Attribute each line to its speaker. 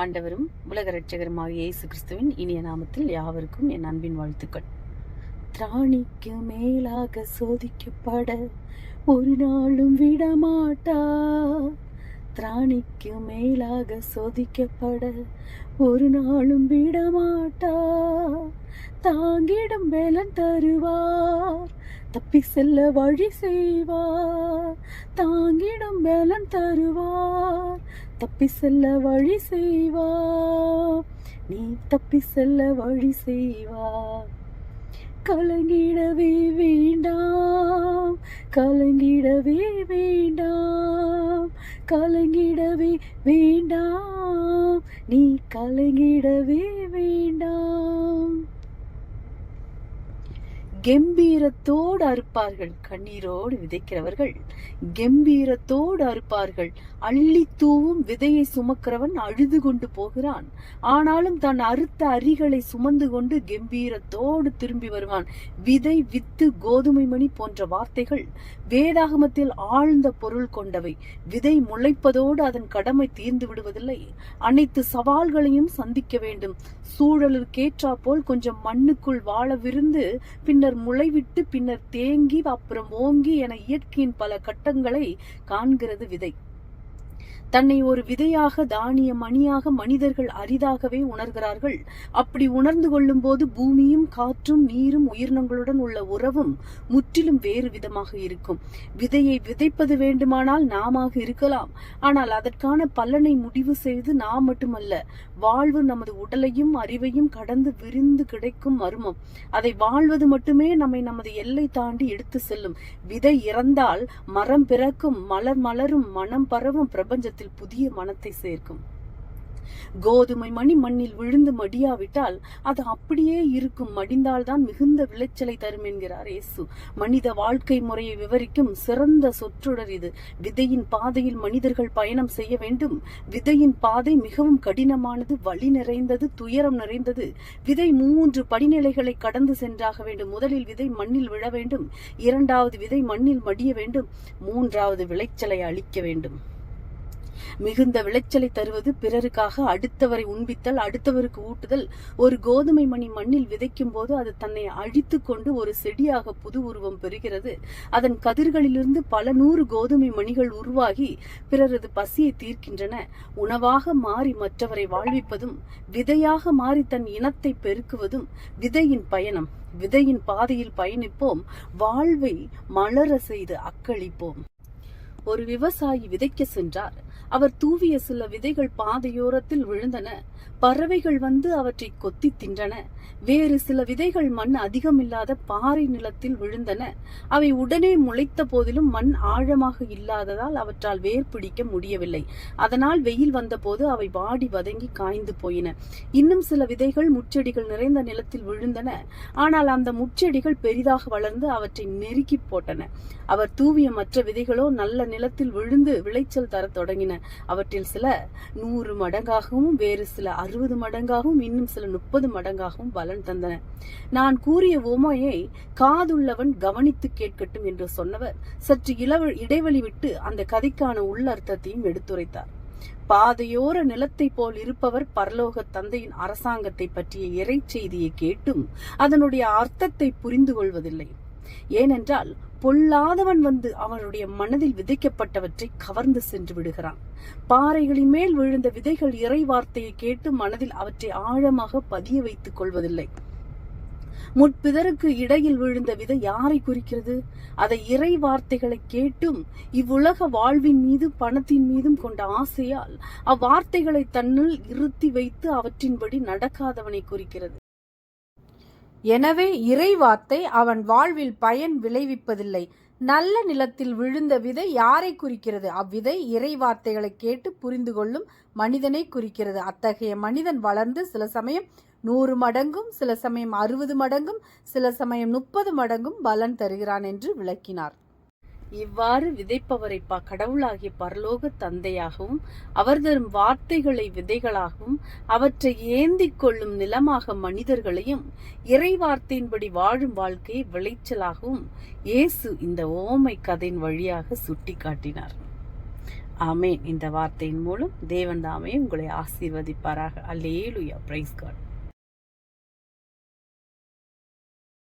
Speaker 1: ஆண்டவரும் உலக இரட்சகருமாக இயேசு கிறிஸ்துவின் இனிய நாமத்தில் யாவருக்கும் என் அன்பின் வாழ்த்துக்கள். திராணிக்கு மேலாக சோதிக்கப்பட ஒரு நாளும் விடமாட்டா. திராணிக்கு மேலாக சோதிக்கப்பட ஒரு நாளும் விடமாட்டா. தாங்கிடும் பலன் தருவார், தப்பி செல்ல வழி செய்வார். தாங்கிடும் பலன் தருவார், தப்பி செல்ல வழி செய்வார். நீ தப்பி செல்ல வழி செய்வார். கலங்கிடவே வேண்டாம், கலங்கிடவே வேண்டாம், கலங்கிடவே வேண்டாம், நீ கலங்கிடவே வேண்டாம். கம்பீரத்தோடு அறுப்பார்கள், கண்ணீரோடு விதைக்கிறவர்கள் கம்பீரத்தோடு அறுப்பார்கள். அள்ளி தூவும் விதையை சுமக்கிறவன் அழுது கொண்டு போகிறான், ஆனாலும் தான் அறுத்த அரிகளை சுமந்து கொண்டு கம்பீரத்தோடு திரும்பி வருவான். விதை, வித்து, கோதுமை மணி போன்ற வார்த்தைகள் வேதாகமத்தில் ஆழ்ந்த பொருள் கொண்டவை. விதை முளைப்பதோடு அதன் கடமை தீர்ந்து விடுவதில்லை. அனைத்து சவால்களையும் சந்திக்க வேண்டும். சூழலுக்கேற்றா போல் கொஞ்சம் மண்ணுக்குள் வாழவிருந்து பின்னர் முளைவிட்டு பின்னர் தேங்கி அப்புறம் ஓங்கி என இயற்கையின் பல கட்டங்களை காண்கிறது விதை. தன்னை ஒரு விதையாக, தானிய மணியாக மனிதர்கள் அரிதாகவே உணர்கிறார்கள். அப்படி உணர்ந்து கொள்ளும் போது பூமியும் காற்றும் நீரும் உயிரினங்களுடன் உள்ள உறவும் முற்றிலும் வேறு விதமாக இருக்கும். விதையை விதைப்பது வேண்டுமானால் நாம இருக்கலாம், ஆனால் அதற்கான பலனை முடிவு செய்து நாம் மட்டுமல்ல, வாழ்வு நமது உடலையும் அறிவையும் கடந்து விரிந்து கிடைக்கும் மர்மம். அதை வாழ்வது மட்டுமே நம்மை நமது எல்லை தாண்டி எடுத்து செல்லும். விதை இறந்தால் மரம் பிறக்கும், மலர் மலரும், மனம் பரவும், பிரபஞ்சத்தில் புதிய மனத்தை சேர்க்கும். கோதுமை மணி மண்ணில் விழுந்து மடியாவிட்டால் அது அப்படியே இருக்கும், மடிந்தால்தான் மிகுந்த விளைச்சலை தரும் என்கிறார் இயேசு. மனித வாழ்க்கை முறையை விவரிக்கும் சிறந்த சொற்றொடர் இது. விதையின் பாதையில் மனிதர்கள் பயணம் செய்ய வேண்டும். விதையின் பாதை மிகவும் கடினமானது, வலி நிறைந்தது, துயரம் நிறைந்தது. விதை 3 படிநிலைகளை கடந்து சென்றாக வேண்டும். முதலில் விதை மண்ணில் விழ வேண்டும், 2வது விதை மண்ணில் மடிய வேண்டும், 3வது விளைச்சலை அளிக்க வேண்டும். மிகுந்த விளைச்சலை தருவது பிறருக்காக அடுத்தவரை உண்பித்தல், அடுத்தவருக்கு ஊட்டுதல். ஒரு கோதுமை மணி மண்ணில் விதைக்கும் போது அது தன்னை அழித்து கொண்டு ஒரு செடியாக புது உருவம் பெறுகிறது. அதன் கதிர்களிலிருந்து பல 100 கோதுமை மணிகள் உருவாகி பிறரது பசியை தீர்க்கின்றன. உணவாக மாறி மற்றவரை வாழ்விப்பதும், விதையாக மாறி தன் இனத்தை பெருக்குவதும் விதையின் பயணம். விதையின் பாதையில் பயணிப்போம், வாழ்வை மலர செய்து அக்களிப்போம். ஒரு விவசாயி விதைக்க சென்றார். அவர் தூவிய சில விதைகள் பாதையோரத்தில் விழுந்தன. பறவைகள் வந்து அவற்றை கொத்தி தின்றன. வேறு சில விதைகள் மண் அதிகமில்லாத பாறை நிலத்தில் விழுந்தன. அவை உடனே முளைத்த போதிலும் மண் ஆழமாக இல்லாததால் அவற்றால் வேர் பிடிக்க முடியவில்லை. அதனால் வெயில் வந்தபோது அவை வாடி வதங்கி காய்ந்து போயின. இன்னும் சில விதைகள் முட்செடிகள் நிறைந்த நிலத்தில் விழுந்தன. ஆனால் அந்த முட்செடிகள் பெரிதாக வளர்ந்து அவற்றை நெருக்கி போட்டன. அவர் தூவிய மற்ற விதைகளோ நல்ல நிலத்தில் விழுந்து விளைச்சல் தர தொடங்கின. அவற்றில் சில 100 மடங்காகவும், வேறு சில 60 மடங்காகவும், இன்னும் சில 30 மடங்காகவும் பலன் தந்தன. நான் கூறிய உவமையை காதுள்ளவன் கவனித்து கேட்கட்டும் என்று சொன்னவர் சற்று இடைவெளி விட்டு அந்த கதைக்கான உள்ளர்த்தத்தையும் எடுத்துரைத்தார். பாதையோர நிலத்தை போல் இருப்பவர் பரலோக தந்தையின் அரசாங்கத்தை பற்றிய இறை செய்தியை கேட்டும் அதனுடைய அர்த்தத்தை புரிந்து கொள்வதில்லை. ஏனென்றால் பொல்லாதவன் வந்து அவனுடைய மனதில் விதைக்கப்பட்டவற்றை கவர்ந்து சென்று விடுகிறான். பாறைகளின் மேல் விழுந்த விதைகள் இறை வார்த்தையை கேட்டு மனதில் அவற்றை ஆழமாக பதிய வைத்துக் கொள்வதில்லை. முட்பிதருக்கு இடையில் விழுந்த விதை யாரை குறிக்கிறது? அதை இறை வார்த்தைகளை கேட்டும் இவ்வுலக வாழ்வின் மீது பணத்தின் மீதும் கொண்ட ஆசையால் அவ்வார்த்தைகளை தன்னுள் இருத்தி வைத்து அவற்றின்படி நடக்காதவனை குறிக்கிறது.
Speaker 2: எனவே இறை வார்த்தை அவன் வாழ்வில் பயன் விளைவிப்பதில்லை. நல்ல நிலத்தில் விழுந்த விதை யாரை குறிக்கிறது? அவ்விதை இறை வார்த்தைகளை கேட்டு புரிந்து கொள்ளும் மனிதனை குறிக்கிறது. அத்தகைய மனிதன் வளர்ந்து சில சமயம் 100 மடங்கும், சில சமயம் 60 மடங்கும், சில சமயம் 30 மடங்கும் பலன் தருகிறான் என்று விளக்கினார்.
Speaker 1: இவ்வாறு விதைப்பவரை கடவுளாகிய பரலோக தந்தையாகவும், அவர் தரும் வார்த்தைகளை விதைகளாகவும், அவற்றை ஏந்திக் கொள்ளும் நிலமாக மனிதர்களையும், இறை வார்த்தையின்படி வாழும் வாழ்க்கையை விளைச்சலாகவும் இயேசு இந்த ஓமை கதையின் வழியாக சுட்டி காட்டினார். ஆமென். இந்த வார்த்தையின் மூலம் தேவன் தாமே உங்களை ஆசீர்வதிப்பாராக. அல்லேலூயா. Praise God.